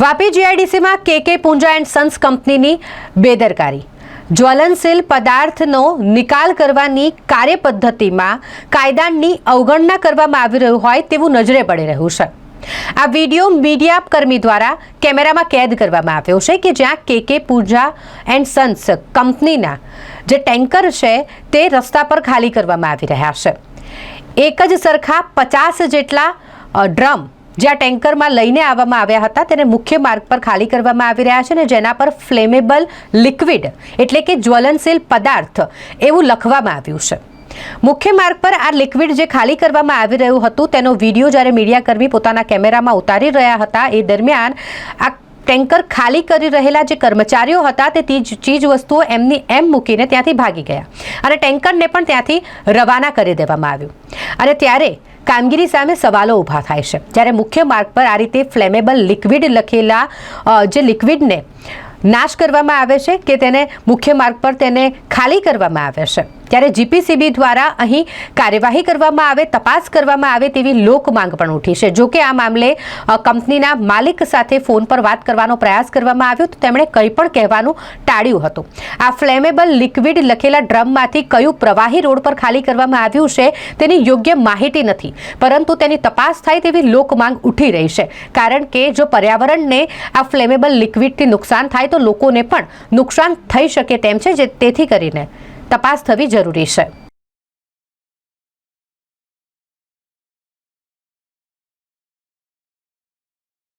વાપી જીઆઈડીસીમાં કે Punja and Sons કંપનીની બેદરકારી। જ્વલનશીલ પદાર્થનો નિકાલ કરવાની કાર્યપદ્ધતિમાં કાયદાની અવગણના કરવામાં આવી રહ્યું હોય તેવું નજરે પડી રહ્યું છે। આ વિડીયો મીડિયા કર્મી દ્વારા કેમેરામાં કેદ કરવામાં આવ્યો છે કે જ્યાં કે પૂંજા એન્ડ સન્સ કંપનીના જે ટેન્કર છે તે રસ્તા પર ખાલી કરવામાં આવી રહ્યા છે। એક જ સરખા 50 જેટલા ડ્રમ જ્યાં ટેન્કરમાં લઈને આવવામાં આવ્યા હતા તેને મુખ્ય માર્ગ પર ખાલી કરવામાં આવી રહ્યા છે અને જેના પર ફ્લેમેબલ લિક્વિડ એટલે કે જ્વલનશીલ પદાર્થ એવું લખવામાં આવ્યું છે। મુખ્ય માર્ગ પર આ લિક્વિડ જે ખાલી કરવામાં આવી રહ્યું હતું તેનો વિડીયો જ્યારે મીડિયાકર્મી પોતાના કેમેરામાં ઉતારી રહ્યા હતા એ દરમિયાન આ ટેન્કર ખાલી કરી રહેલા જે કર્મચારીઓ હતા તે ચીજ વસ્તુઓ એમની એમ મૂકીને ત્યાંથી ભાગી ગયા અને ટેન્કરને પણ ત્યાંથી રવાના કરી દેવામાં આવ્યું અને ત્યારે કામગીરી સામે સવાલો ઊભા થાય છે। જ્યારે મુખ્ય માર્ગ પર આ રીતે ફ્લેમેબલ લિક્વિડ લખેલા જે લિક્વિડને નાશ કરવામાં આવે છે કે તેને મુખ્ય માર્ગ પર તેને ખાલી કરવામાં આવે છે ત્યારે જીપીસીબી દ્વારા અહીં કાર્યવાહી કરવામાં આવે, તપાસ કરવામાં આવે તેવી લોક માંગ પણ ઉઠી છે। જો કે આ મામલે કંપનીના માલિક સાથે ફોન પર વાત કરવાનો પ્રયાસ કરવામાં આવ્યો તો તેમણે કંઈ પણ કહેવાનું ટાળ્યું હતું। આ ફ્લેમેબલ લિક્વિડ લખેલા ડ્રમમાંથી કયું પ્રવાહી રોડ પર ખાલી કરવામાં આવ્યું છે તેની યોગ્ય માહિતી નથી, પરંતુ તેની તપાસ થાય તેવી લોક માંગ ઉઠી રહી છે। કારણ કે જો પર્યાવરણને આ ફ્લેમેબલ લિક્વિડથી નુકસાન થાય તો લોકોને પણ નુકસાન થઈ શકે તેમ છે, તેથી કરીને તપાસ થવી જરૂરી છે।